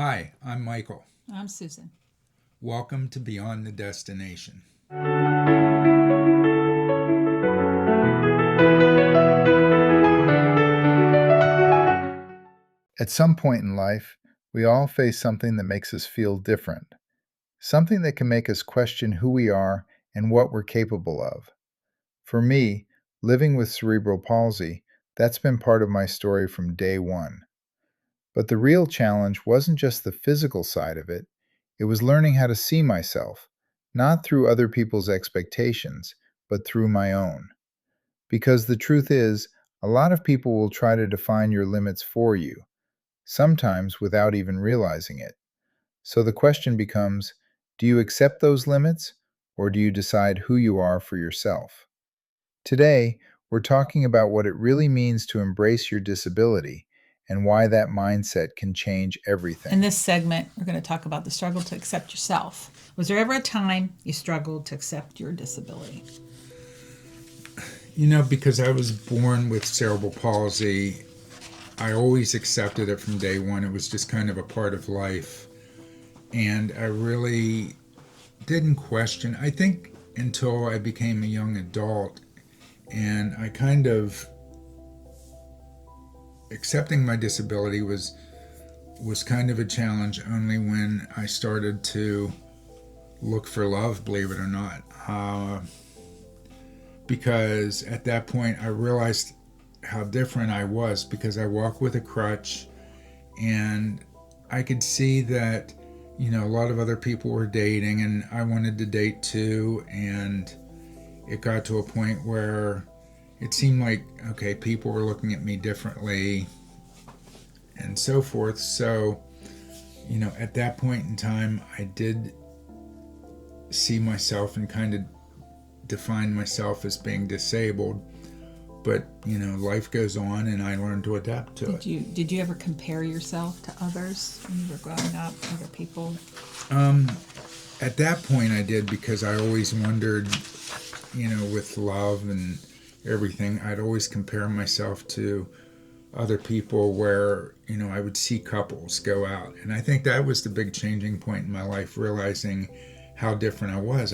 Hi, I'm Michael. I'm Susan. Welcome to Beyond the Destination. At some point in life, we all face something that makes us feel different, something that can make us question who we are and what we're capable of. For me, living with cerebral palsy, that's been part of my story from day one. But the real challenge wasn't just the physical side of it, it was learning how to see myself, not through other people's expectations, but through my own. Because the truth is, a lot of people will try to define your limits for you, sometimes without even realizing it. So the question becomes, do you accept those limits, or do you decide who you are for yourself? Today, we're talking about what it really means to embrace your disability and why that mindset can change In everything. this segment, we're going to talk about the struggle to accept yourself. Was there ever a time you struggled to accept your disability? Because I was born with cerebral palsy, I always accepted it from day one. It was just kind of a part of life. And I really didn't question, I think, until I became a young adult. And I kind of accepting my disability was kind of a challenge only when I started to look for love, believe it or not. Because at that point I realized how different I was because I walk with a crutch, and I could see that a lot of other people were dating and I wanted to date too, and it got to a point where it seemed like okay, people were looking at me differently and so forth. So at that point in time I did see myself and kind of define myself as being disabled, but life goes on and I learned to adapt to it. Did you ever compare yourself to others when you were growing up, other people? At that point I did, because I always wondered, with love and everything, I'd always compare myself to other people where I would see couples go out, and I think that was the big changing point in my life, realizing how different I was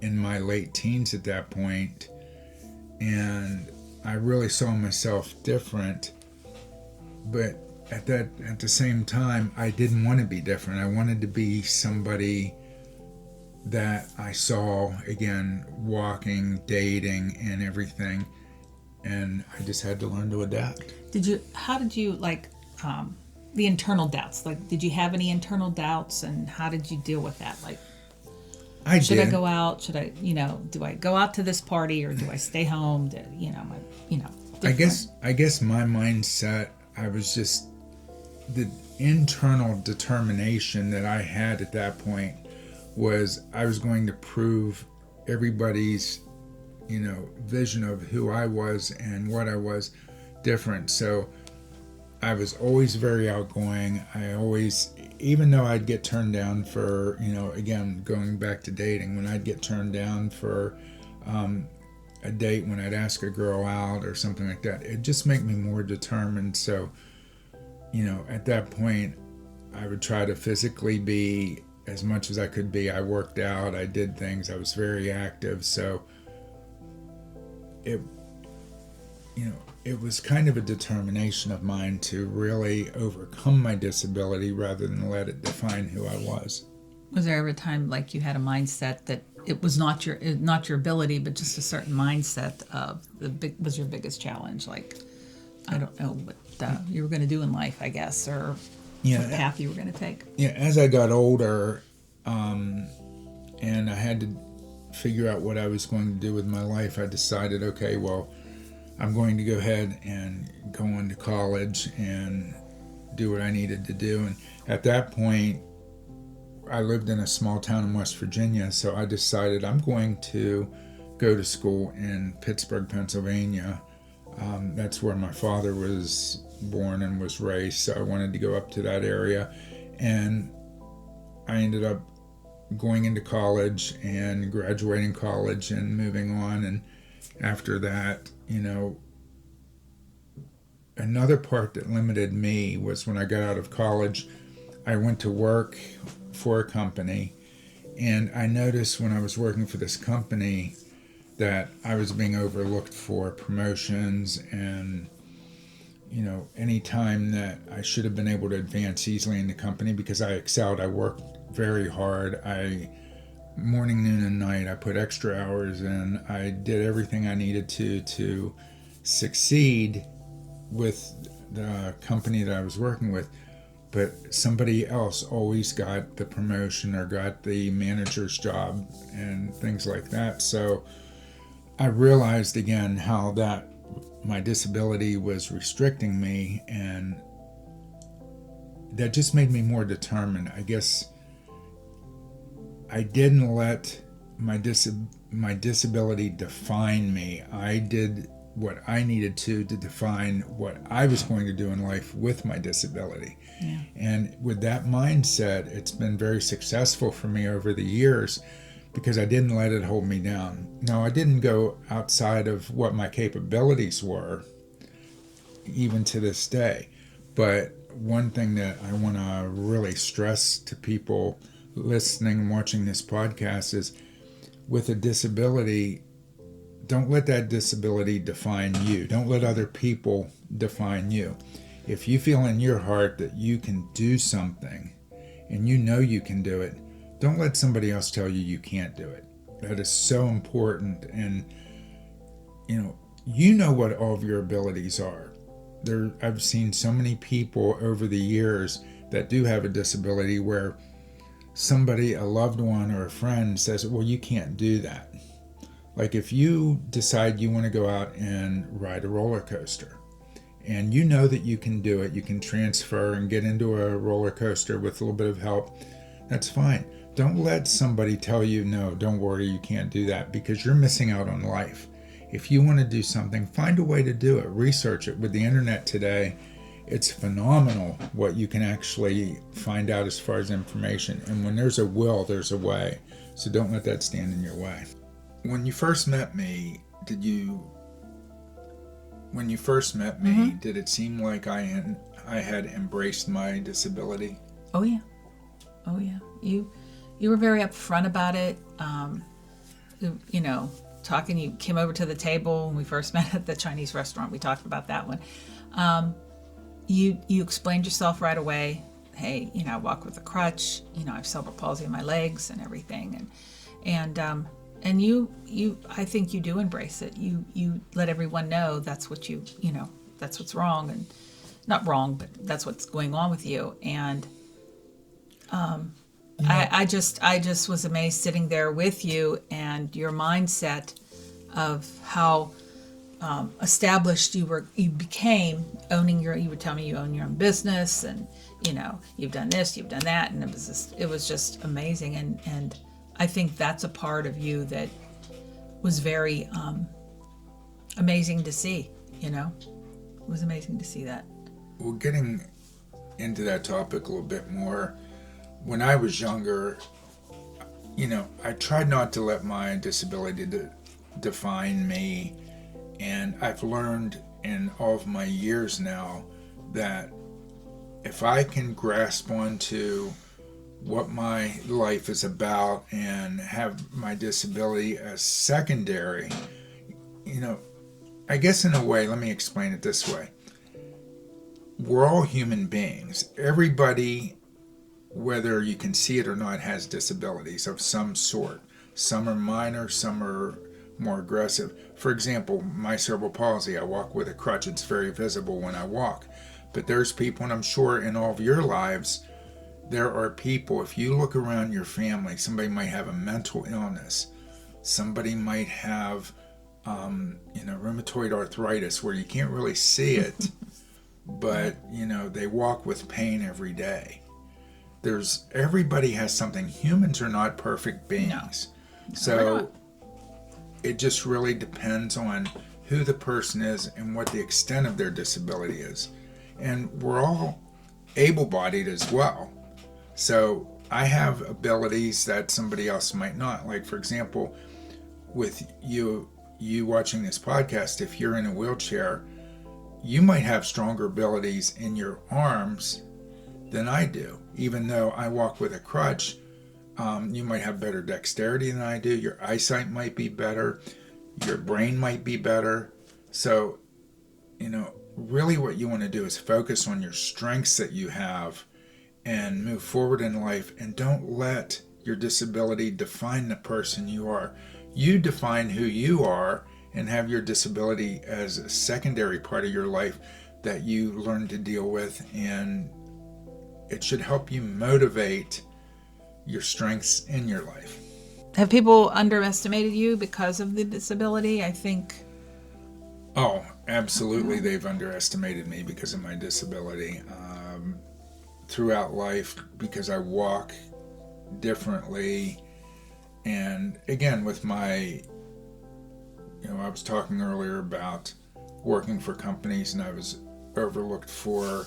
in my late teens at that point, and I really saw myself different. But at the same time, I didn't want to be different. I wanted to be somebody that I saw again, walking, dating, and everything. And I just had to learn to adapt. How did you the internal doubts? Like, did you have any internal doubts, and how did you deal with that? Like, I should I did. go out? Should I, do I go out to this party or do I stay home? Different. I guess my mindset, I was just the internal determination that I had at that point was I was going to prove everybody's vision of who I was and what I was different. So I was always very outgoing. I always, even though I'd get turned down for, again, going back to dating, when I'd get turned down for a date, when I'd ask a girl out or something like that, it just made me more determined. So, at that point, I would try to physically be as much as I could be. I worked out, I did things, I was very active. So it, it was kind of a determination of mine to really overcome my disability rather than let it define who I was. Was there ever a time like you had a mindset that it was not your ability, but just a certain mindset of was your biggest challenge? Like, I don't know what you were going to do in life, I guess, or what Yeah, path you were going to take. yeah. As I got older, and I had to figure out what I was going to do with my life, I decided, okay, well, I'm going to go ahead and go on to college and do what I needed to do. And at that point, I lived in a small town in West Virginia, so I decided I'm going to go to school in Pittsburgh, Pennsylvania. That's where my father was born and was raised, so I wanted to go up to that area. And I ended up going into college and graduating college and moving on. And after that, another part that limited me was when I got out of college, I went to work for a company, and I noticed when I was working for this company that I was being overlooked for promotions, and any time that I should have been able to advance easily in the company because I excelled. I worked very hard. I morning, noon, and night. I put extra hours in. I did everything I needed to succeed with the company that I was working with. But somebody else always got the promotion or got the manager's job and things like that. So I realized again how that my disability was restricting me, and that just made me more determined. I guess I didn't let my disability define me. I did what I needed to define what I was going to do in life with my disability. Yeah. And with that mindset, it's been very successful for me over the years because I didn't let it hold me down. Now, I didn't go outside of what my capabilities were, even to this day. But one thing that I want to really stress to people listening and watching this podcast is, with a disability, don't let that disability define you. Don't let other people define you. If you feel in your heart that you can do something and you know you can do it, don't let somebody else tell you you can't do it. That is so important. And you know what all of your abilities are. I've seen so many people over the years that do have a disability where somebody, a loved one or a friend, says, well, you can't do that. Like if you decide you want to go out and ride a roller coaster and you know that you can do it, you can transfer and get into a roller coaster with a little bit of help, that's fine. Don't let somebody tell you, no, don't worry, you can't do that, because you're missing out on life. If you want to do something, find a way to do it. Research it. With the internet today, it's phenomenal what you can actually find out as far as information. And when there's a will, there's a way. So don't let that stand in your way. When you first met me, did it seem like I had embraced my disability? Oh yeah. You were very upfront about it. Talking. You came over to the table when we first met at the Chinese restaurant. We talked about that one. You explained yourself right away. Hey, I walk with a crutch. I have cerebral palsy in my legs and everything. And you I think you do embrace it. You let everyone know that's what that's what's wrong, and not wrong, but that's what's going on with you. And I just was amazed sitting there with you and your mindset of how established you became, you would tell me you own your own business, and you've done this, you've done that, and it was just amazing. And I think that's a part of you that was very amazing to see. It was amazing to see that. Well, getting into that topic a little bit more, when I was younger, I tried not to let my disability define me. And I've learned in all of my years now that if I can grasp onto what my life is about and have my disability as secondary, I guess in a way, let me explain it this way. We're all human beings. Everybody, whether you can see it or not, has disabilities of some sort. Some are minor, some are more aggressive. For example, my cerebral palsy, I walk with a crutch. It's very visible when I walk. But there's people, and I'm sure in all of your lives, there are people, if you look around your family, somebody might have a mental illness. Somebody might have, rheumatoid arthritis where you can't really see it, but, they walk with pain every day. Everybody has something. Humans are not perfect beings. No, so it just really depends on who the person is and what the extent of their disability is. And we're all able-bodied as well. So I have abilities that somebody else might not. Like, for example, with you watching this podcast, if you're in a wheelchair, you might have stronger abilities in your arms than I do. Even though I walk with a crutch, you might have better dexterity than I do. Your eyesight might be better. Your brain might be better. So, really what you want to do is focus on your strengths that you have and move forward in life, and don't let your disability define the person you are. You define who you are and have your disability as a secondary part of your life that you learn to deal with, and it should help you motivate your strengths in your life. Have people underestimated you because of the disability? I think. Oh, absolutely. They've underestimated me because of my disability. Throughout life, because I walk differently. And again, with my, I was talking earlier about working for companies, and I was overlooked for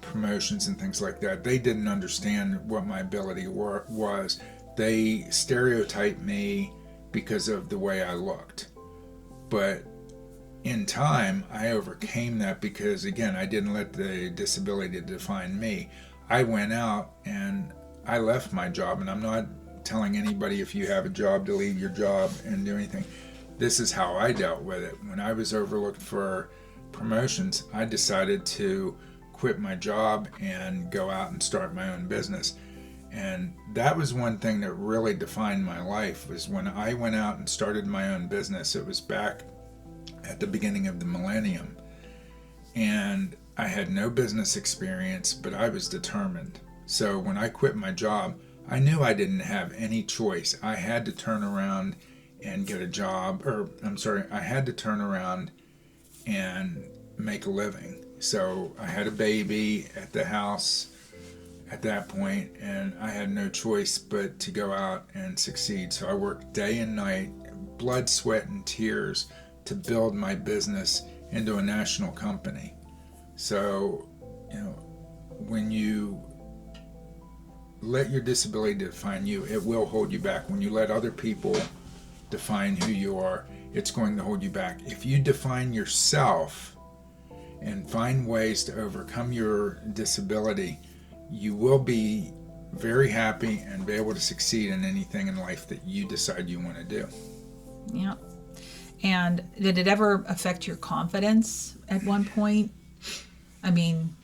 promotions and things like that. They didn't understand what my ability was. They stereotyped me because of the way I looked. But in time, I overcame that because, again, I didn't let the disability define me. I went out and I left my job, and I'm not telling anybody if you have a job to leave your job and do anything. This is how I dealt with it. When I was overlooked for promotions, I decided to quit my job and go out and start my own business. And that was one thing that really defined my life, was when I went out and started my own business. It was back at the beginning of the millennium, and I had no business experience, but I was determined. So when I quit my job, I knew I didn't have any choice. I had to turn around and get a job, I had to turn around and make a living. So I had a baby at the house at that point, and I had no choice but to go out and succeed. So I worked day and night, blood, sweat, and tears, to build my business into a national company. So, when you let your disability define you, it will hold you back. When you let other people define who you are, it's going to hold you back. If you define yourself and find ways to overcome your disability, you will be very happy and be able to succeed in anything in life that you decide you want to do. Yeah. And did it ever affect your confidence at one point? I mean...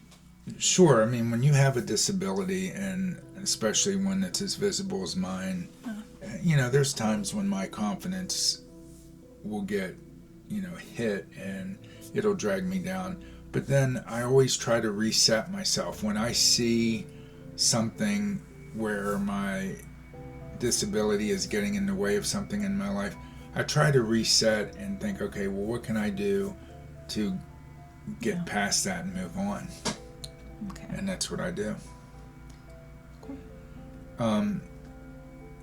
Sure. I mean, when you have a disability, and especially one that's as visible as mine, there's times when my confidence will get, hit, and it'll drag me down. But then I always try to reset myself. When I see something where my disability is getting in the way of something in my life, I try to reset and think, okay, well, what can I do to get past that and move on? Okay. And that's what I do. Cool.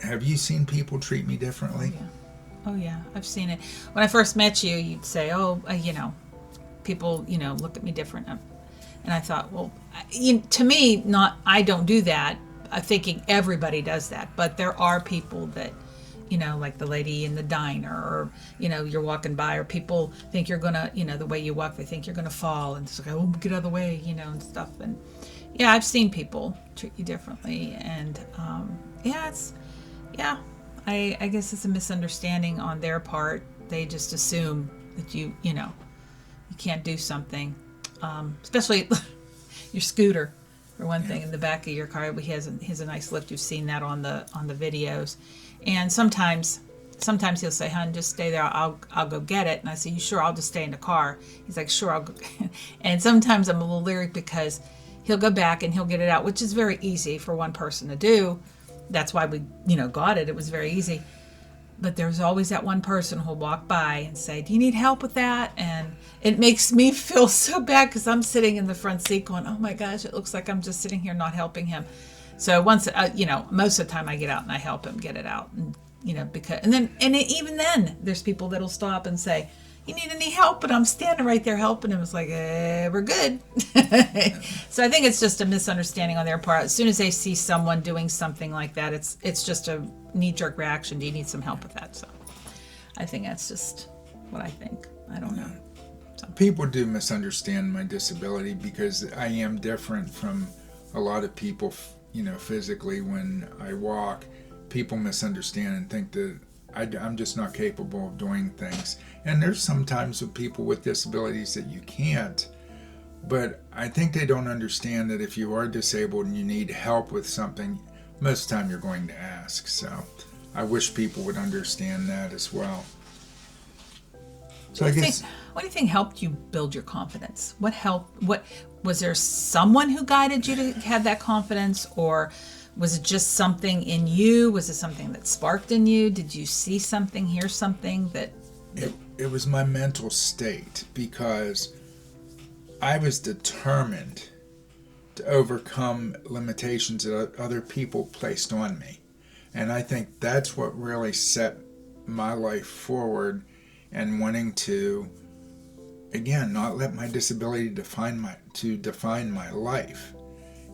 Have you seen people treat me differently? Oh yeah, I've seen it. When I first met you, you'd say, people, look at me different. And I thought, well, to me, I don't do that. I'm thinking everybody does that. But there are people that, like the lady in the diner, or, you're walking by, or people think you're going to, the way you walk, they think you're going to fall, and it's like, oh, get out of the way, and stuff. And yeah, I've seen people treat you differently. And I guess it's a misunderstanding on their part. They just assume that you can't do something, especially your scooter, for one thing, in the back of your car. He has a nice lift. You've seen that on the videos. And sometimes he'll say, "Hon, just stay there. I'll go get it." And I say, "You sure? I'll just stay in the car." He's like, "Sure, I'll go." And sometimes I'm a little leery because he'll go back and he'll get it out, which is very easy for one person to do. That's why we, got it. It was very easy. But there's always that one person who'll walk by and say, "Do you need help with that?" And it makes me feel so bad because I'm sitting in the front seat going, "Oh my gosh, it looks like I'm just sitting here not helping him." So once, most of the time I get out and I help him get it out, and even then there's people that'll stop and say, "You need any help?" And I'm standing right there helping him. It's like, we're good. So I think it's just a misunderstanding on their part. As soon as they see someone doing something like that, it's just a knee-jerk reaction. Do you need some help with that? So I think that's just what I think. I don't know. So. People do misunderstand my disability because I am different from a lot of people, physically when I walk, people misunderstand and think that I'm just not capable of doing things. And there's sometimes with people with disabilities that you can't. But I think they don't understand that if you are disabled and you need help with something, most of the time you're going to ask. So I wish people would understand that as well. So I guess. What do you think helped you build your confidence? What helped? What was there someone who guided you to have that confidence, or was it just something in you? Was it something that sparked in you? Did you see something, hear something that? It was my mental state, because I was determined to overcome limitations that other people placed on me. And I think that's what really set my life forward, and wanting to, again, not let my disability define my life.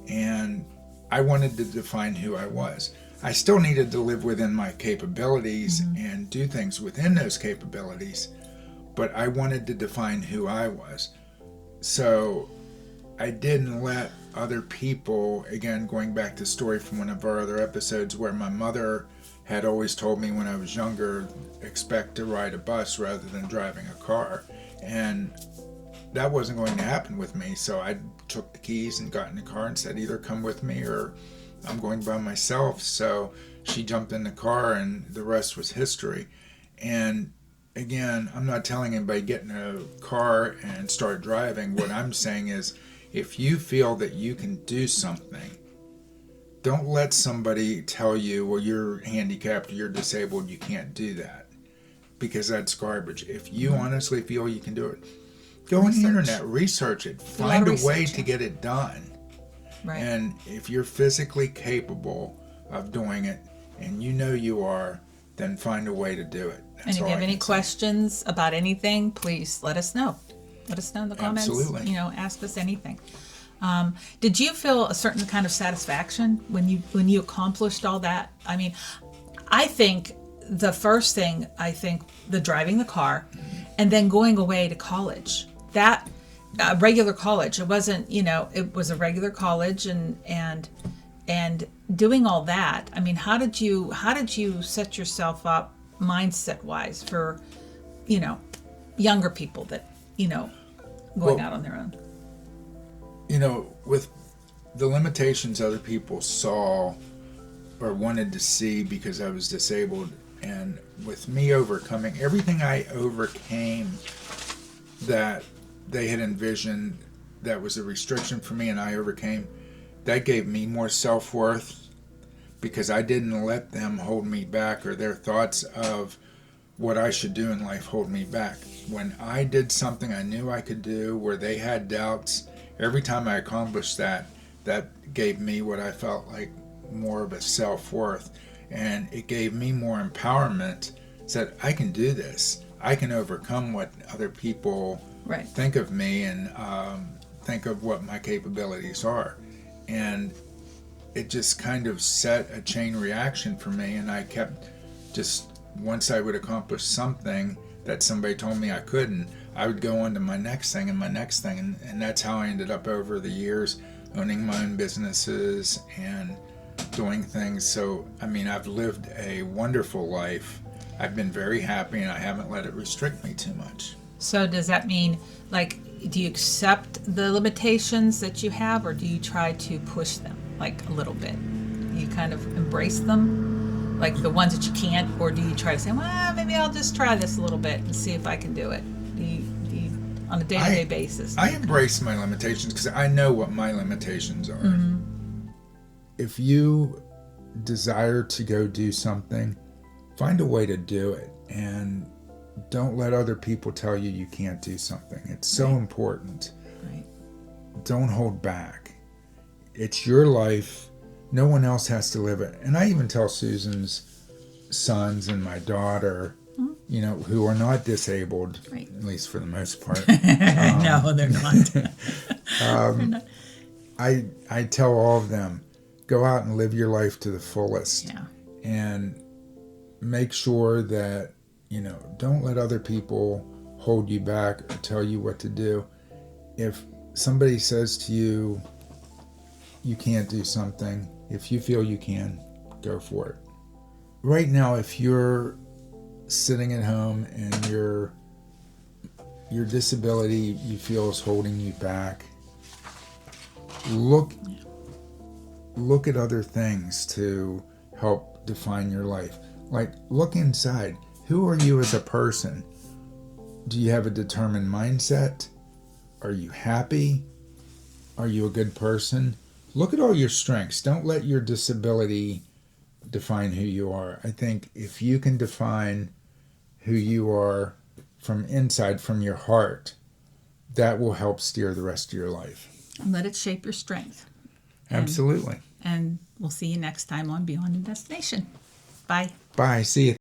And I wanted to define who I was. I still needed to live within my capabilities and do things within those capabilities, but I wanted to define who I was. So I didn't let other people, again, going back to the story from one of our other episodes where my mother had always told me when I was younger, expect to ride a bus rather than driving a car. And that wasn't going to happen with me. So I took the keys and got in the car and said, either come with me or I'm going by myself. So she jumped in the car and the rest was history. And again, I'm not telling anybody get in a car and start driving. What I'm saying is, if you feel that you can do something, don't let somebody tell you, well, you're handicapped or you're disabled, you can't do that, because that's garbage. If you honestly feel you can do it, go on the internet, research it, find a way to get it done. Right. And if you're physically capable of doing it, and you know you are, then find a way to do it. That's and if you all have I any can say. questions about anything, please let us know. Let us know in the comments. Absolutely. Ask us anything. Did you feel a certain kind of satisfaction when you accomplished all that? I mean, I think the first thing, the driving the car, and then going away to college. That regular college. It wasn't, it was a regular college, and doing all that. I mean, how did you set yourself up mindset wise for, younger people that, going out on their own? With the limitations other people saw or wanted to see because I was disabled, and with me overcoming everything I overcame that they had envisioned that was a restriction for me and I overcame, that gave me more self-worth, because I didn't let them hold me back, or their thoughts of what I should do in life hold me back. When I did something I knew I could do where they had doubts, every time I accomplished that gave me what I felt like more of a self-worth, and it gave me more empowerment. Said, I can do this. I can overcome what other people think of me, and think of what my capabilities are. And it just kind of set a chain reaction for me, and I kept just, once I would accomplish something that somebody told me I couldn't, I would go on to my next thing and my next thing, and that's how I ended up over the years owning my own businesses and doing things. So, I mean, I've lived a wonderful life. I've been very happy, and I haven't let it restrict me too much. So does that mean, do you accept the limitations that you have, or do you try to push them, a little bit? You kind of embrace them, like the ones that you can't, or do you try to say, well, maybe I'll just try this a little bit and see if I can do it? Do you on a day-to-day basis? I embrace my limitations because I know what my limitations are. Mm-hmm. If you desire to go do something, find a way to do it, and don't let other people tell you you can't do something. It's so important. Right. Don't hold back. It's your life. No one else has to live it. And I even tell Susan's sons and my daughter, who are not disabled, at least for the most part. No, they're not. They're not. I tell all of them, go out and live your life to the fullest. Yeah. And make sure that, don't let other people hold you back or tell you what to do. If somebody says to you, you can't do something, if you feel you can, go for it. Right now, if you're sitting at home and your disability you feel is holding you back, look at other things to help define your life. Like, look inside. Who are you as a person? Do you have a determined mindset? Are you happy? Are you a good person? Look at all your strengths. Don't let your disability define who you are. I think if you can define who you are from inside, from your heart, that will help steer the rest of your life. And let it shape your strength. Absolutely. And we'll see you next time on Beyond the Destination. Bye. Bye. See you.